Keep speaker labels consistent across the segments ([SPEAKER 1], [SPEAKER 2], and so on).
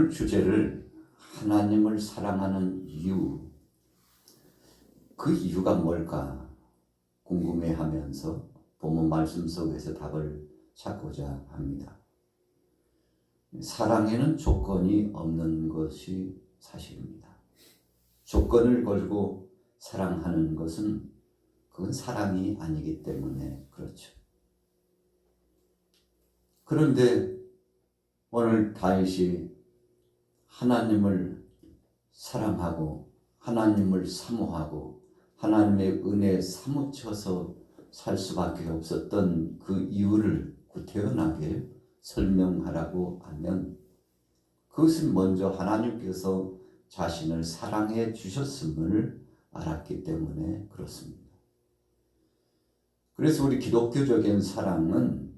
[SPEAKER 1] 오늘 주제를 하나님을 사랑하는 이유, 그 이유가 뭘까 궁금해하면서 본문 말씀 속에서 답을 찾고자 합니다. 사랑에는 조건이 없는 것이 사실입니다. 조건을 걸고 사랑하는 것은 그건 사랑이 아니기 때문에 그렇죠. 그런데 오늘 다윗이 하나님을 사랑하고 하나님을 사모하고 하나님의 은혜에 사무쳐서 살 수밖에 없었던 그 이유를 구태연하게 설명하라고 하면 그것은 먼저 하나님께서 자신을 사랑해 주셨음을 알았기 때문에 그렇습니다. 그래서 우리 기독교적인 사랑은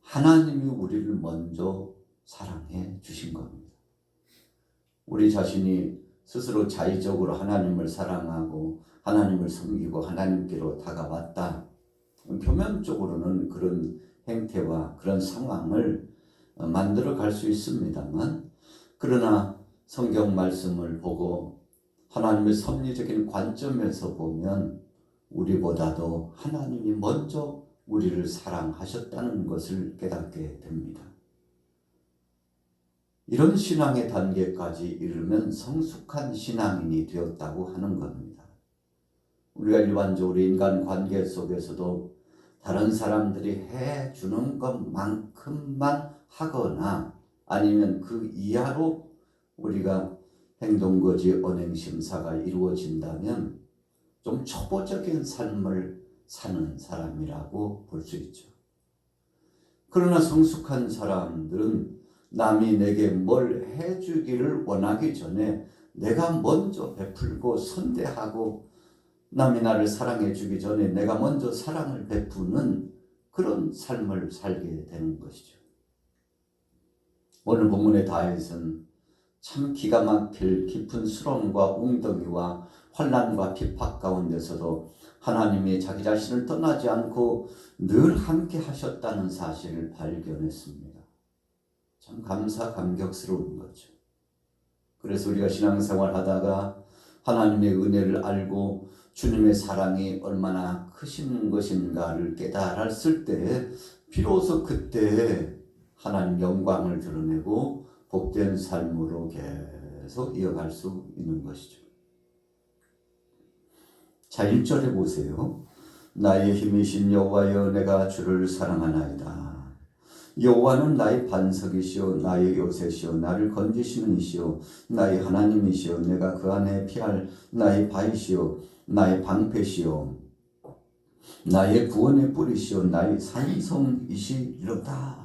[SPEAKER 1] 하나님이 우리를 먼저 사랑해 주신 겁니다. 우리 자신이 스스로 자의적으로 하나님을 사랑하고 하나님을 섬기고 하나님께로 다가왔다. 표면적으로는 그런 행태와 그런 상황을 만들어 갈 수 있습니다만, 그러나 성경 말씀을 보고 하나님의 섭리적인 관점에서 보면 우리보다도 하나님이 먼저 우리를 사랑하셨다는 것을 깨닫게 됩니다. 이런 신앙의 단계까지 이르면 성숙한 신앙인이 되었다고 하는 겁니다. 우리가 일반적으로 인간 관계 속에서도 다른 사람들이 해주는 것만큼만 하거나 아니면 그 이하로 우리가 행동거지 언행심사가 이루어진다면 좀 초보적인 삶을 사는 사람이라고 볼 수 있죠. 그러나 성숙한 사람들은 남이 내게 뭘 해주기를 원하기 전에 내가 먼저 베풀고 선대하고 남이 나를 사랑해 주기 전에 내가 먼저 사랑을 베푸는 그런 삶을 살게 되는 것이죠. 오늘 본문의 다윗은 참 기가 막힐 깊은 수렁과 웅덩이와 환난과 핍박 가운데서도 하나님이 자기 자신을 떠나지 않고 늘 함께 하셨다는 사실을 발견했습니다. 참 감사감격스러운 거죠. 그래서 우리가 신앙생활 하다가 하나님의 은혜를 알고 주님의 사랑이 얼마나 크신 것인가를 깨달았을 때 비로소 그때 하나님 영광을 드러내고 복된 삶으로 계속 이어갈 수 있는 것이죠. 자, 1절에 보세요. 나의 힘이신 여호와여 내가 주를 사랑하나이다. 여호와는 나의 반석이시오 나의 요새시오 나를 건지시는 이시오 나의 하나님이시오 내가 그 안에 피할 나의 바위시오 나의 방패시오 나의 구원의 뿌리시오 나의 산성이시로다.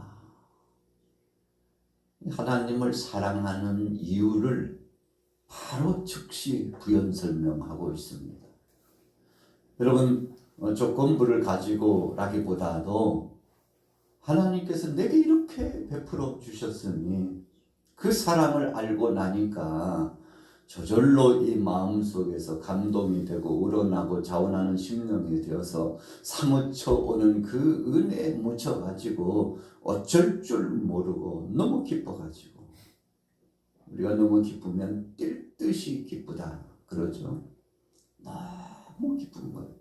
[SPEAKER 1] 하나님을 사랑하는 이유를 바로 즉시 부연 설명하고 있습니다. 여러분, 조건부를 가지고라기보다도 하나님께서 내게 이렇게 베풀어 주셨으니 그 사랑을 알고 나니까 저절로 이 마음속에서 감동이 되고 우러나고 자원하는 심령이 되어서 사무쳐 오는 그 은혜에 묻혀가지고 어쩔 줄 모르고 너무 기뻐가지고, 우리가 너무 기쁘면 뛸 듯이 기쁘다 그러죠. 너무 기쁜 거예요.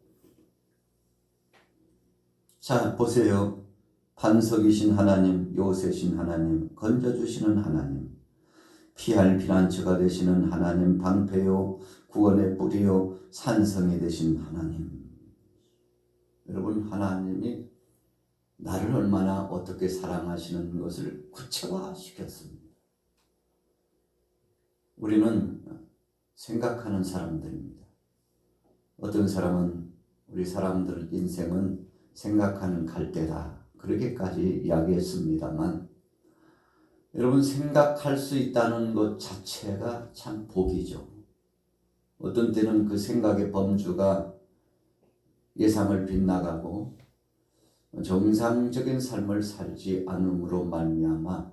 [SPEAKER 1] 자, 보세요. 반석이신 하나님, 요새신 하나님, 건져주시는 하나님, 피할 피난처가 되시는 하나님, 방패요, 구원의 뿌리요, 산성이 되신 하나님. 여러분, 하나님이 나를 얼마나 어떻게 사랑하시는 것을 구체화시켰습니다. 우리는 생각하는 사람들입니다. 어떤 사람은 우리 사람들 인생은 생각하는 갈대다 그렇게까지 이야기했습니다만, 여러분, 생각할 수 있다는 것 자체가 참 복이죠. 어떤 때는 그 생각의 범주가 예상을 빗나가고 정상적인 삶을 살지 않음으로 말미암아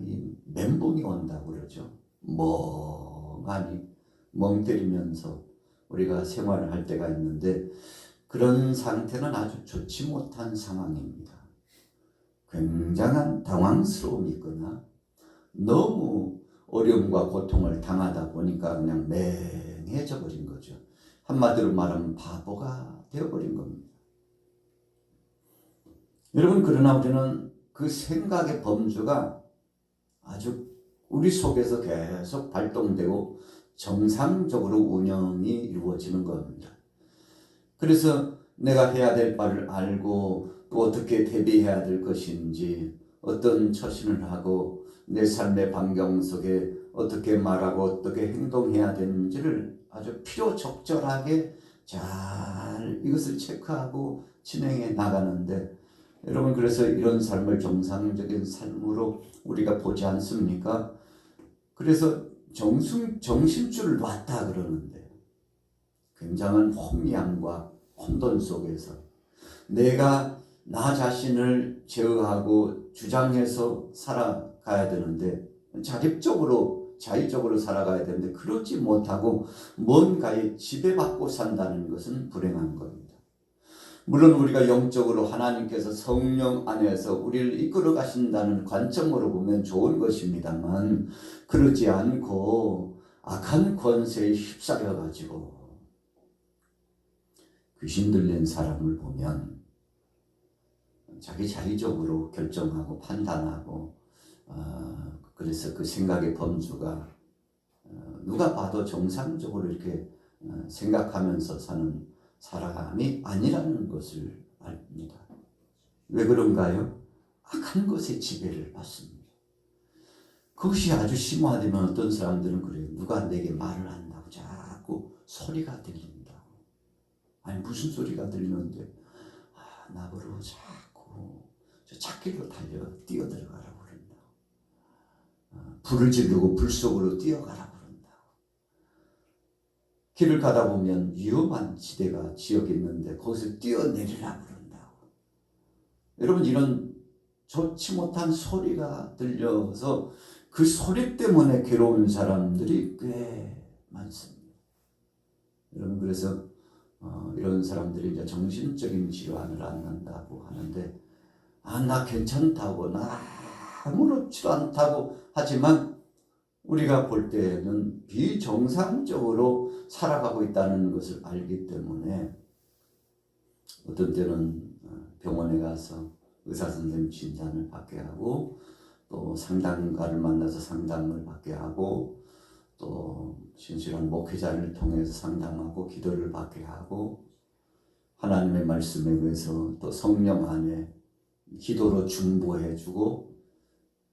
[SPEAKER 1] 이 멘붕이 온다고 그러죠. 멍하니 멍 때리면서 우리가 생활을 할 때가 있는데 그런 상태는 아주 좋지 못한 상황입니다. 굉장한 당황스러움이 있거나 너무 어려움과 고통을 당하다 보니까 그냥 맹해져 버린 거죠. 한마디로 말하면 바보가 되어버린 겁니다. 여러분, 그러나 우리는 그 생각의 범주가 아주 우리 속에서 계속 발동되고 정상적으로 운영이 이루어지는 겁니다. 그래서 내가 해야 될 바를 알고 또 어떻게 대비해야 될 것인지, 어떤 처신을 하고 내 삶의 반경 속에 어떻게 말하고 어떻게 행동해야 되는지를 아주 필요적절하게 잘 이것을 체크하고 진행해 나가는데, 여러분, 그래서 이런 삶을 정상적인 삶으로 우리가 보지 않습니까? 그래서 정신줄을 놨다 그러는데, 굉장한 혼미함과 혼돈 속에서 내가 나 자신을 제어하고 주장해서 살아가야 되는데, 자율적으로 살아가야 되는데 그렇지 못하고 뭔가에 지배받고 산다는 것은 불행한 겁니다. 물론 우리가 영적으로 하나님께서 성령 안에서 우리를 이끌어 가신다는 관점으로 보면 좋은 것입니다만, 그러지 않고 악한 권세에 휩싸여 가지고 귀신 들린 사람을 보면 자기 자의적으로 결정하고 판단하고, 그래서 그 생각의 범주가 누가 봐도 정상적으로 이렇게 생각하면서 사는 사람이 아니라는 것을 압니다. 왜 그런가요? 악한 것의 지배를 받습니다. 그것이 아주 심화되면 어떤 사람들은 그래요. 누가 내게 말을 한다고 자꾸 소리가 들린다고. 아니, 무슨 소리가 들리는데, 나보고 자꾸 저 찻길로 뛰어들어가라고 그런다고. 불을 지르고 불 속으로 뛰어가라고 그런다고. 길을 가다 보면 위험한 지대가 지역이 있는데 거기서 뛰어내리라고 그런다고. 여러분, 이런 좋지 못한 소리가 들려서 그 소리 때문에 괴로운 사람들이 꽤 많습니다. 여러분, 그래서 이런 사람들이 이제 정신적인 질환을 앓는다고 하는데, 나 괜찮다고, 나 아무렇지도 않다고 하지만 우리가 볼 때는 비정상적으로 살아가고 있다는 것을 알기 때문에 어떤 때는 병원에 가서 의사 선생님 진단을 받게 하고, 또 상담가를 만나서 상담을 받게 하고, 또 신실한 목회자를 통해서 상담하고 기도를 받게 하고, 하나님의 말씀에 의해서 또 성령 안에 기도로 중보해주고,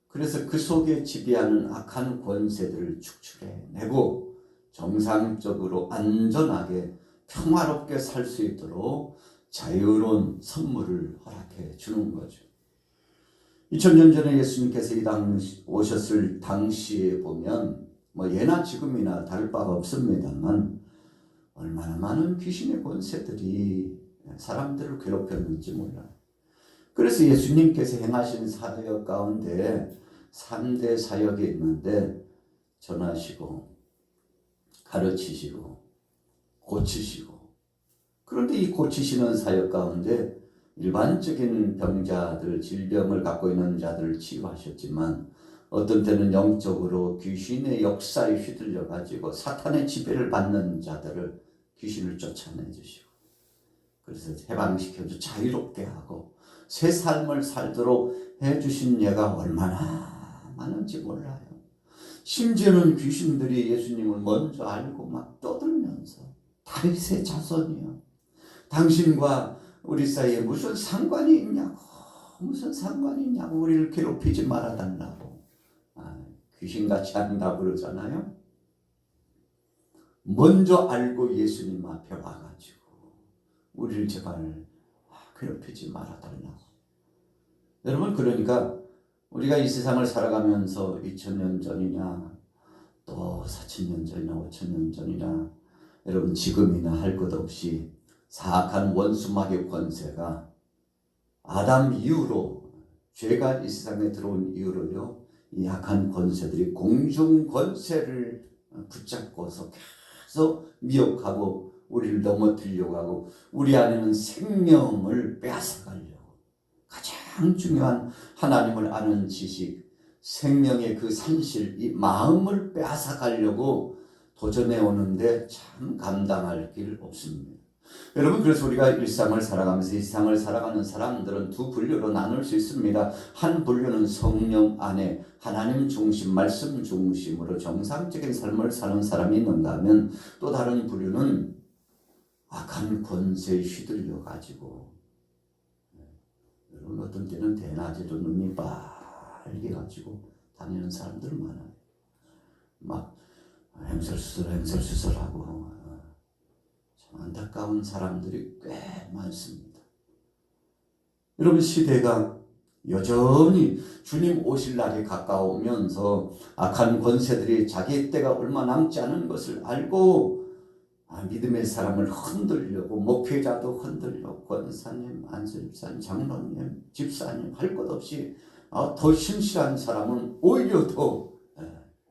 [SPEAKER 1] 그래서 그 속에 지배하는 악한 권세들을 축출해내고 정상적으로 안전하게 평화롭게 살 수 있도록 자유로운 선물을 허락해 주는 거죠. 2000년 전에 예수님께서 이 땅 오셨을 당시에 보면 예나 지금이나 다를 바가 없습니다만, 얼마나 많은 귀신의 권세들이 사람들을 괴롭혔는지 몰라요. 그래서 예수님께서 행하신 사역 가운데 3대 사역이 있는데, 전하시고 가르치시고 고치시고, 그런데 이 고치시는 사역 가운데 일반적인 병자들, 질병을 갖고 있는 자들을 치유하셨지만, 어떤 때는 영적으로 귀신의 역사에 휘둘려 가지고 사탄의 지배를 받는 자들을 귀신을 쫓아내 주시고, 그래서 해방시켜서 자유롭게 하고 새 삶을 살도록 해주신 예가 얼마나 많은지 몰라요. 심지어는 귀신들이 예수님을 먼저 알고 막 떠들면서, 다윗의 자손이요, 당신과 우리 사이에 무슨 상관이 있냐고, 우리를 괴롭히지 말아달라고 귀신같이 한다고 그러잖아요. 먼저 알고 예수님 앞에 와가지고 우리를 제발 괴롭히지 말아달라고. 여러분, 그러니까 우리가 이 세상을 살아가면서 2000년 전이냐 또 4000년 전이나 5000년 전이나, 여러분, 지금이나 할 것 없이 사악한 원수마귀의 권세가 아담 이후로, 죄가 이 세상에 들어온 이후로요, 이 악한 권세들이 공중 권세를 붙잡고서 계속 미혹하고 우리를 넘어뜨리려고 하고, 우리 안에는 생명을 빼앗아가려고, 가장 중요한 하나님을 아는 지식, 생명의 그 산실, 이 마음을 빼앗아가려고 도전해 오는데 참 감당할 길 없습니다. 여러분, 그래서 우리가 일상을 살아가면서 이 세상을 살아가는 사람들은 두 분류로 나눌 수 있습니다. 한 분류는 성령 안에 하나님 중심, 말씀 중심으로 정상적인 삶을 사는 사람이 있는가 하면, 또 다른 부류는 악한 권세에 휘둘려 가지고, 여러분, 어떤 때는 대낮에도 눈이 빨개 가지고 다니는 사람들 많아요. 막 행설수설하고 참 안타까운 사람들이 꽤 많습니다. 여러분, 시대가 여전히 주님 오실 날이 가까우면서 악한 권세들이 자기 때가 얼마 남지 않은 것을 알고 믿음의 사람을 흔들려고, 목회자도 흔들려, 권사님, 안수집사님, 장로님, 집사님 할 것 없이 더 신실한 사람은 오히려 더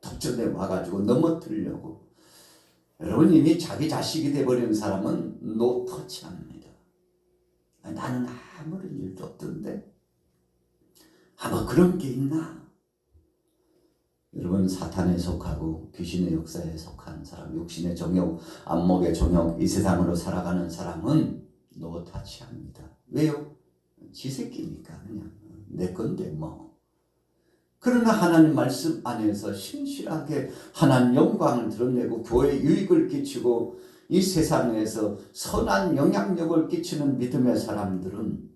[SPEAKER 1] 독점에 와가지고 넘어뜨리려고. 여러분, 이미 자기 자식이 돼버린 사람은 노터치합니다. 나는 아무런 일도 없던데 뭐 그런 게 있나? 여러분, 사탄에 속하고 귀신의 역사에 속한 사람, 육신의 정욕, 안목의 정욕, 이 세상으로 살아가는 사람은 노타치합니다. 왜요? 지 새끼니까 그냥 내 건데 뭐. 그러나 하나님 말씀 안에서 신실하게 하나님 영광을 드러내고 교회에 유익을 끼치고 이 세상에서 선한 영향력을 끼치는 믿음의 사람들은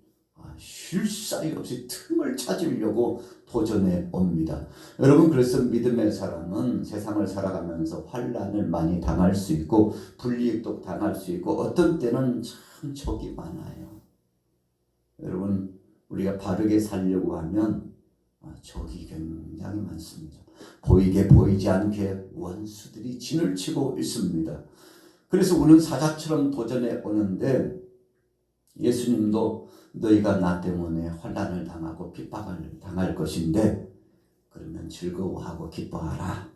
[SPEAKER 1] 쉴 사이 없이 틈을 찾으려고 도전해 옵니다. 여러분, 그래서 믿음의 사람은 세상을 살아가면서 환난을 많이 당할 수 있고 불이익도 당할 수 있고 어떤 때는 참 적이 많아요. 여러분, 우리가 바르게 살려고 하면 적이 굉장히 많습니다. 보이게 보이지 않게 원수들이 진을 치고 있습니다. 그래서 우리는 사자처럼 도전해 오는데, 예수님도 너희가 나 때문에 환난을 당하고 핍박을 당할 것인데 그러면 즐거워하고 기뻐하라.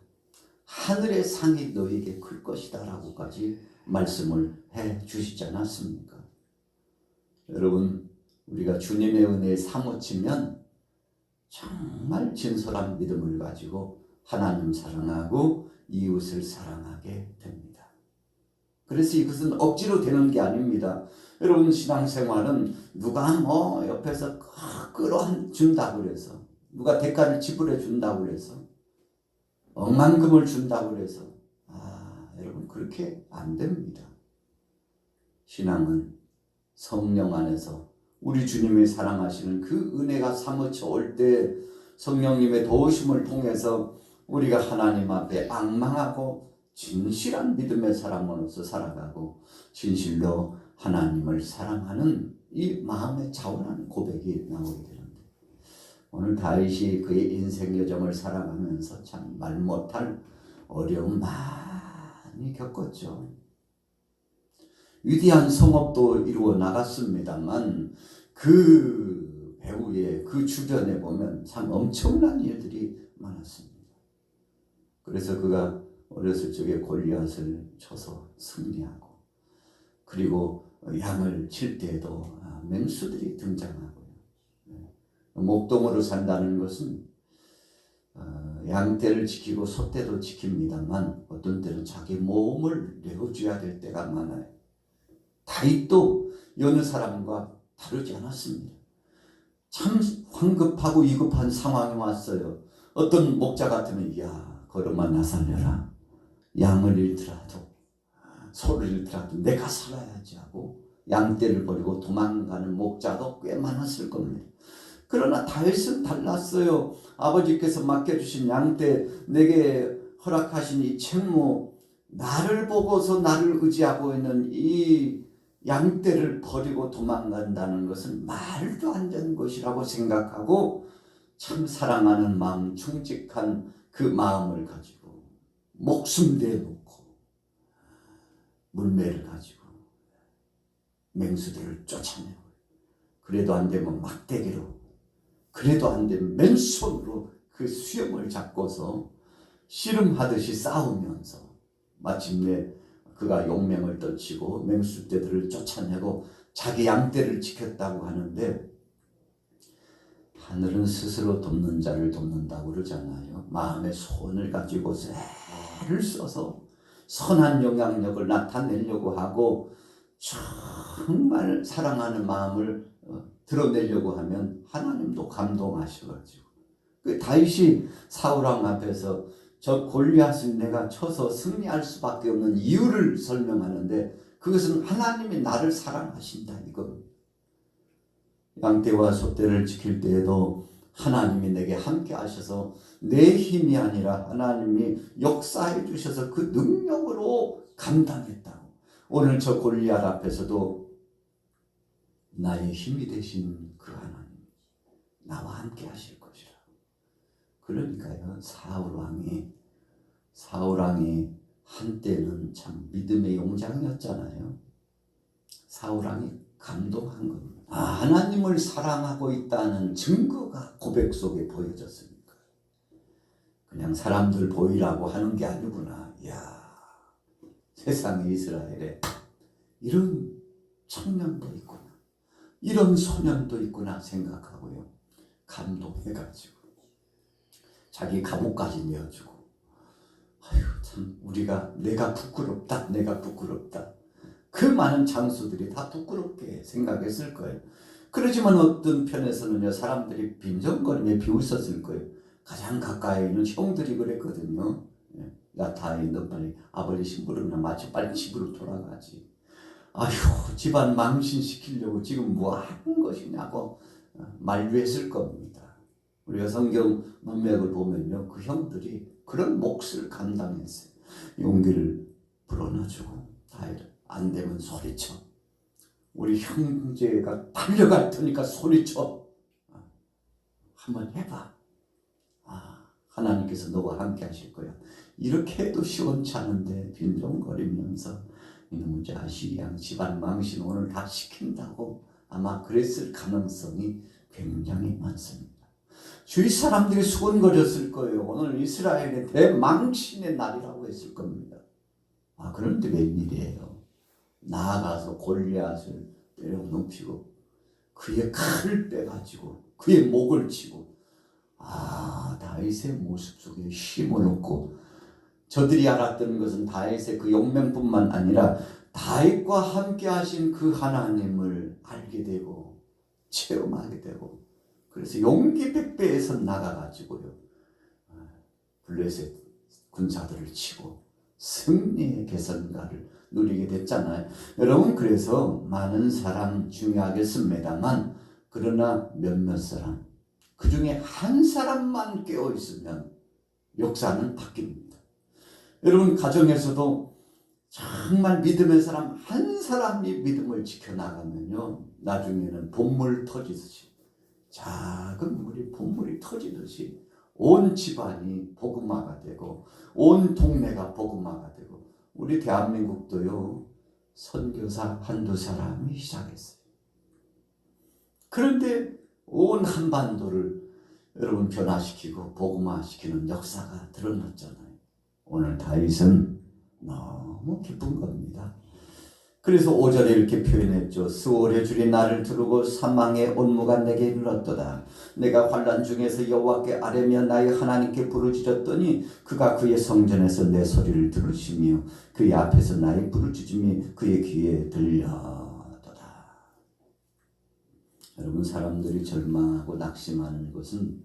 [SPEAKER 1] 하늘의 상이 너희에게 클 것이다 라고까지 말씀을 해 주시지 않았습니까? 여러분, 우리가 주님의 은혜에 사무치면 정말 진솔한 믿음을 가지고 하나님 사랑하고 이웃을 사랑하게 됩니다. 그래서 이것은 억지로 되는 게 아닙니다. 여러분, 신앙생활은 누가 옆에서 끌어준다고 그래서, 누가 대가를 지불해 준다고 그래서, 억만금을 준다고 그래서 여러분, 그렇게 안 됩니다. 신앙은 성령 안에서 우리 주님이 사랑하시는 그 은혜가 사무쳐 올 때 성령님의 도우심을 통해서 우리가 하나님 앞에 앙망하고 진실한 믿음의 사람으로서 살아가고 진실로 하나님을 사랑하는 이 마음의 차원한 고백이 나오게 되는데, 오늘 다윗이 그의 인생 여정을 살아가면서 참 말 못할 어려움 많이 겪었죠. 위대한 성업도 이루어 나갔습니다만 그 배후에, 그 주변에 보면 참 엄청난 일들이 많았습니다. 그래서 그가 어렸을 적에 골리앗을 쳐서 승리하고, 그리고 양을 칠 때에도 맹수들이 등장하고요. 목동으로 산다는 것은 양떼를 지키고 소떼도 지킵니다만 어떤 때는 자기 몸을 내어줘야 될 때가 많아요. 다윗도 여느 사람과 다르지 않았습니다. 참 황급하고 위급한 상황이 왔어요. 어떤 목자 같으면 걸음아 나 살려라. 양을 잃더라도 소를 잃더라도 내가 살아야지 하고 양떼를 버리고 도망가는 목자도 꽤 많았을 겁니다. 그러나 다윗은 달랐어요. 아버지께서 맡겨주신 양떼, 내게 허락하신 이 책무, 나를 보고서 나를 의지하고 있는 이 양떼를 버리고 도망간다는 것은 말도 안 되는 것이라고 생각하고 참 사랑하는 마음, 충직한 그 마음을 가지고 목숨 내놓고 물매를 가지고 맹수들을 쫓아내고, 그래도 안 되면 막대기로, 그래도 안 되면 맨손으로 그 수염을 잡고서 씨름하듯이 싸우면서 마침내 그가 용맹을 떨치고 맹수떼들을 쫓아내고 자기 양떼를 지켰다고 하는데, 하늘은 스스로 돕는 자를 돕는다고 그러잖아요. 마음의 소원을 가지고 애를 써서 선한 영향력을 나타내려고 하고 정말 사랑하는 마음을 드러내려고 하면 하나님도 감동하셔가지고 그 다윗이 사울왕 앞에서 저 골리앗을 내가 쳐서 승리할 수밖에 없는 이유를 설명하는데 그것은 하나님이 나를 사랑하신다 이겁니다. 양떼와 소떼를 지킬 때에도 하나님이 내게 함께 하셔서 내 힘이 아니라 하나님이 역사해 주셔서 그 능력으로 감당했다고. 오늘 저 골리앗 앞에서도 나의 힘이 되신 그 하나님 나와 함께 하실 것이라. 그러니까요 사울왕이 한때는 참 믿음의 용장이었잖아요. 사울왕이 감동한 겁니다. 하나님을 사랑하고 있다는 증거가 고백 속에 보여졌으니까. 그냥 사람들 보이라고 하는 게 아니구나. 이야, 세상에 이스라엘에 이런 청년도 있구나. 이런 소년도 있구나 생각하고요. 감동해가지고 자기 감옥까지 내어주고 아유 참 내가 부끄럽다. 그 많은 장수들이 다 부끄럽게 생각했을 거예요. 그렇지만 어떤 편에서는요 사람들이 빈정거리며 비웃었을 거예요. 가장 가까이 있는 형들이 그랬거든요. 야 다이 너 빨리 아버지 심부름이나 마치 빨리 집으로 돌아가지. 아휴 집안 망신시키려고 지금 뭐 하는 것이냐고 만류했을 겁니다. 우리가 성경 문맥을 보면요 그 형들이 그런 몫을 감당했어요. 용기를 불어넣어주고 다이를 안 되면 소리쳐. 우리 형제가 달려갈 테니까 소리쳐. 한번 해봐. 하나님께서 너와 함께 하실 거야. 이렇게 해도 시원치 않은데 빈정거리면서 이놈의 자식이 양 집안 망신 오늘 다 시킨다고 아마 그랬을 가능성이 굉장히 많습니다. 주위 사람들이 수군거렸을 거예요. 오늘 이스라엘의 대망신의 날이라고 했을 겁니다. 그런데 웬일이에요. 나아가서 골리앗을 때려 눕히고 그의 칼을 빼가지고 그의 목을 치고 다윗의 모습 속에 힘을 얻고 저들이 알았던 것은 다윗의 그 용맹뿐만 아니라 다윗과 함께 하신 그 하나님을 알게 되고 체험하게 되고 그래서 용기 백배에서 나가가지고요 블레셋 군사들을 치고 승리의 개선가를 누리게 됐잖아요. 여러분 그래서 많은 사람 중요하겠습니다만 그러나 몇몇 사람 그 중에 한 사람만 깨어있으면 역사는 바뀝니다. 여러분 가정에서도 정말 믿음의 사람 한 사람이 믿음을 지켜나가면요 나중에는 봇물 터지듯이 작은 물이 봇물이 터지듯이 온 집안이 복음화가 되고 온 동네가 복음화가 되고 우리 대한민국도요 선교사 한두 사람이 시작했어요. 그런데 온 한반도를 여러분 변화시키고 복음화시키는 역사가 드러났잖아요. 오늘 다윗은 너무 기쁜 겁니다. 그래서 5절에 이렇게 표현했죠. 수월의 줄이 나를 두르고 사망의 온무가 내게 이르렀도다. 내가 환난 중에서 여호와께 아뢰며 나의 하나님께 부르짖었더니 그가 그의 성전에서 내 소리를 들으시며 그의 앞에서 나의 부르짖음이 그의 귀에 들려도다. 여러분 사람들이 절망하고 낙심하는 것은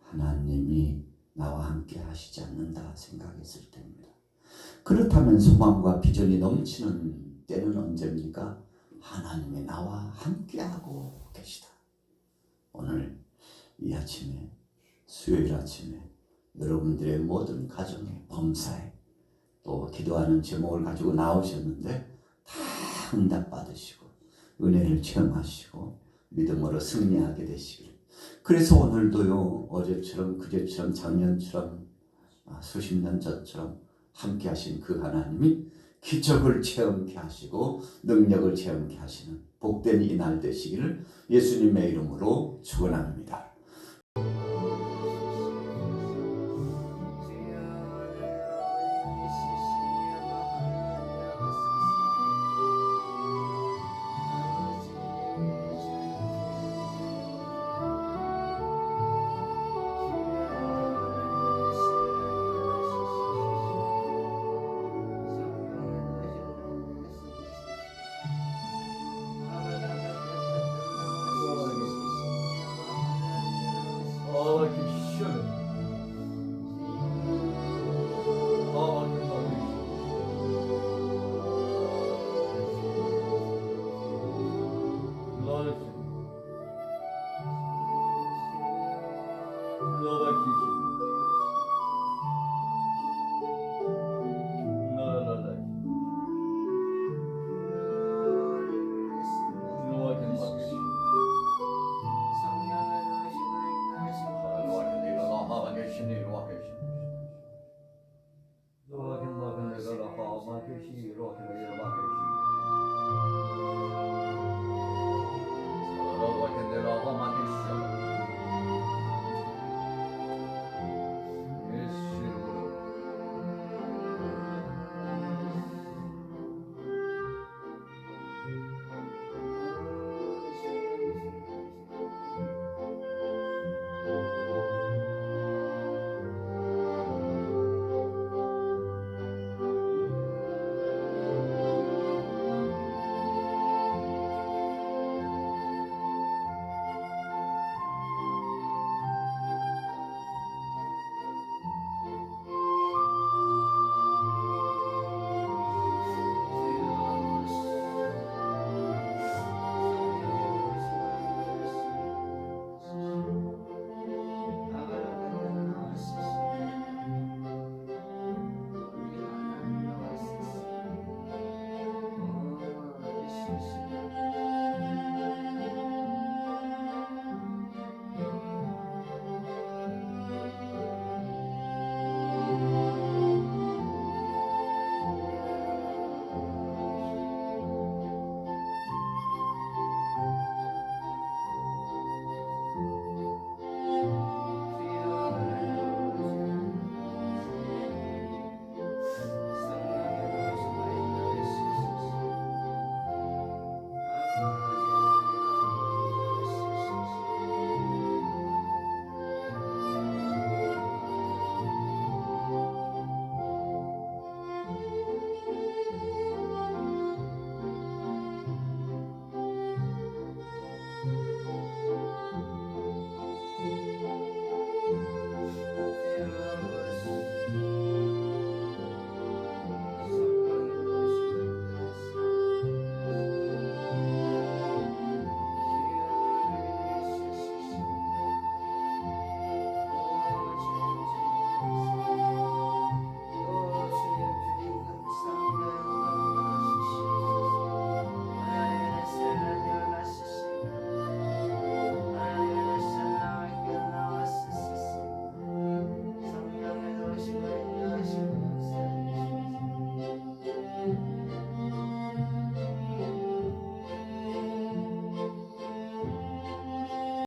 [SPEAKER 1] 하나님이 나와 함께 하시지 않는다 생각했을 때입니다. 그렇다면 소망과 비전이 넘치는 때는 언제입니까? 하나님이 나와 함께하고 계시다. 오늘 이 아침에 수요일 아침에 여러분들의 모든 가정에 범사에 또 기도하는 제목을 가지고 나오셨는데 다 응답받으시고 은혜를 체험하시고 믿음으로 승리하게 되시길. 그래서 오늘도요 어제처럼 그제처럼 작년처럼 수십 년 전처럼 함께 하신 그 하나님이 기적을 체험케 하시고 능력을 체험케 하시는 복된 이날 되시기를 예수님의 이름으로 축원합니다.
[SPEAKER 2] 아